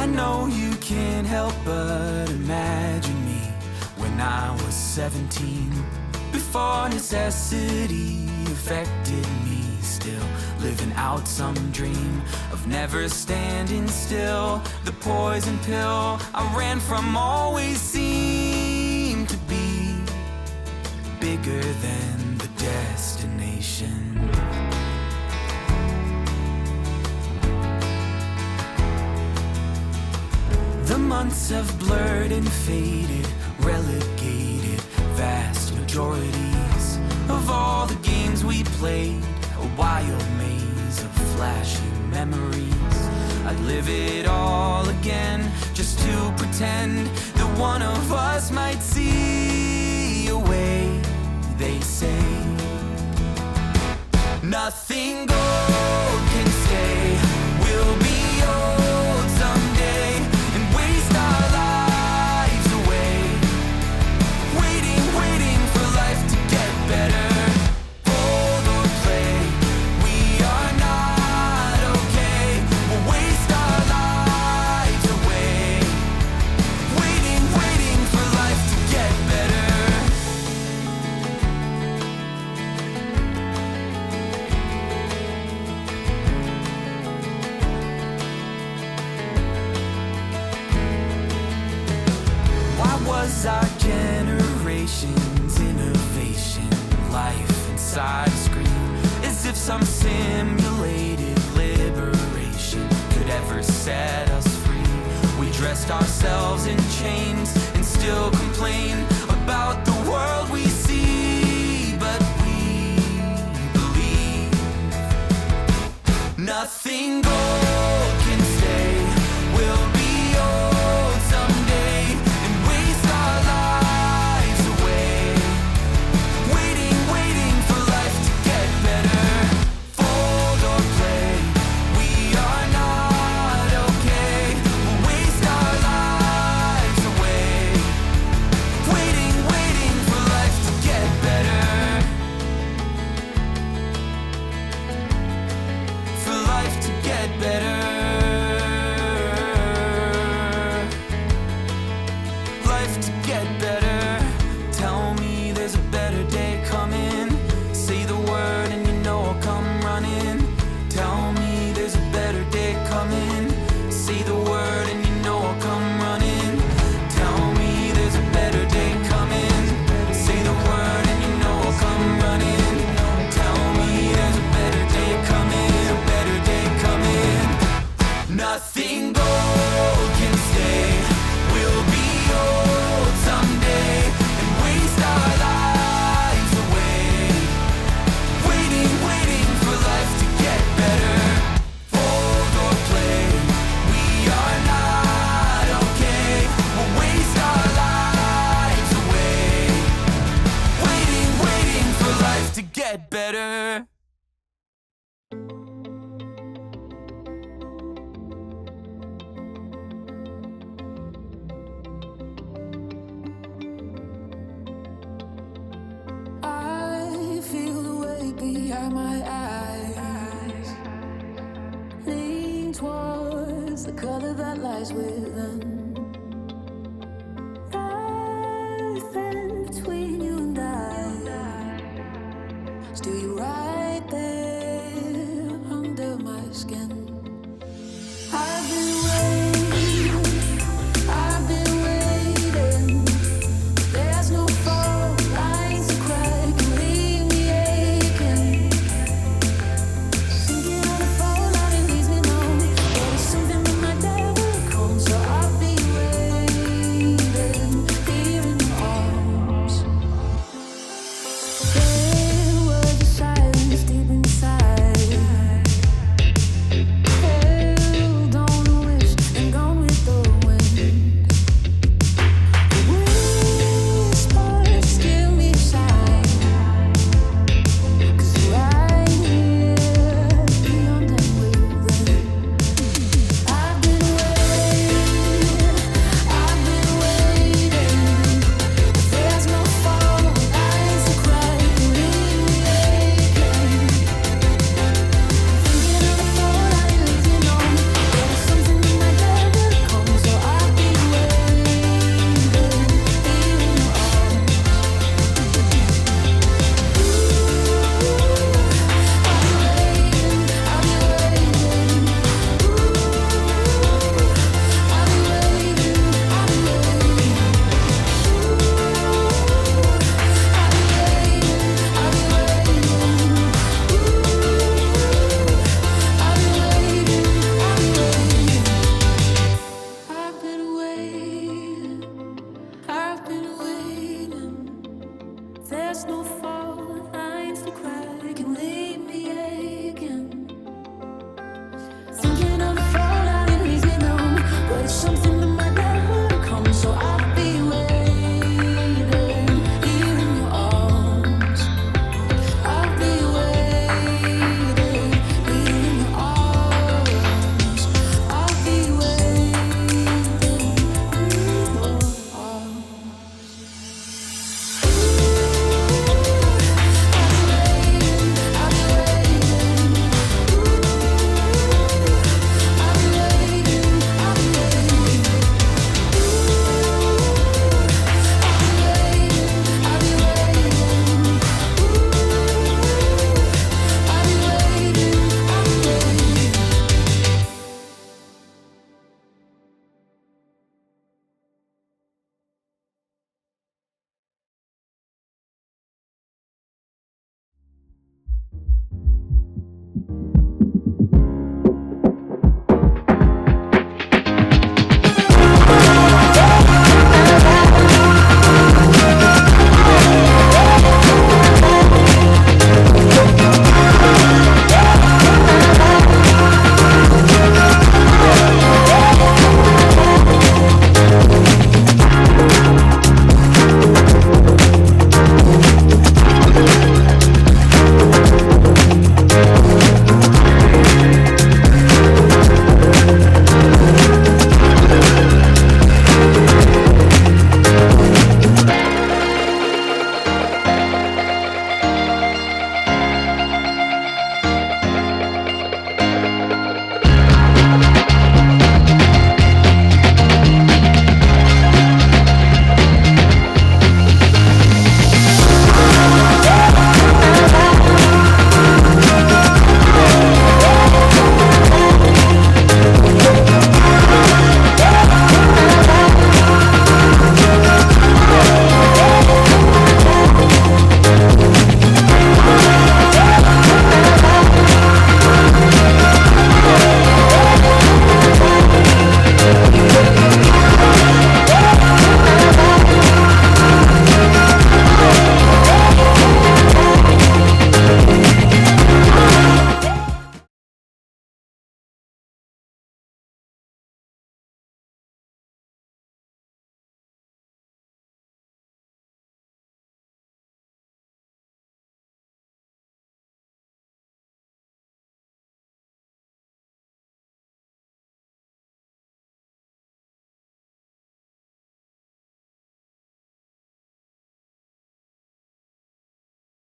I know you can't help but imagine me when I was 17. Before necessity affected me, still living out some dream of never standing still. The poison pill I ran from always seemed to be bigger than the destination. The months have blurred and faded, relegated vast majorities of all the games we played, a wild maze of flashing memories. I'd live it all again just to pretend that one of us might see a way. They say nothing gold can stay. We'll be old someday and waste our lives away, waiting for life to get better. Fold or play, we are not okay. We'll waste our lives away, waiting for life to get better. Was our generation's innovation life inside a screen, as if some simulated liberation could ever set us free. We dressed ourselves in chains and still complain about the world we see, but we believe nothing gold can stay. We'll be old someday and waste our lives away, waiting for life to get better. Fold or play, we are not okay. We'll waste our lives away, waiting for life to get better. For life to get better. Life to get better. Tell me there's a better day coming. Say the word and you know I'll come running. Tell me there's a better day coming. Say the word and you know I'll come running. Tell me there's a better day coming. Say the word and you know I'll come running. Tell me there's a better day coming. A better day coming. Nothing gold can stay. We'll be old someday and waste our lives away, waiting for life to get better. Fold or play, we are not okay. We'll waste our lives away, waiting for life to get better. I feel the weight behind my eyes, lean towards the color that lies within.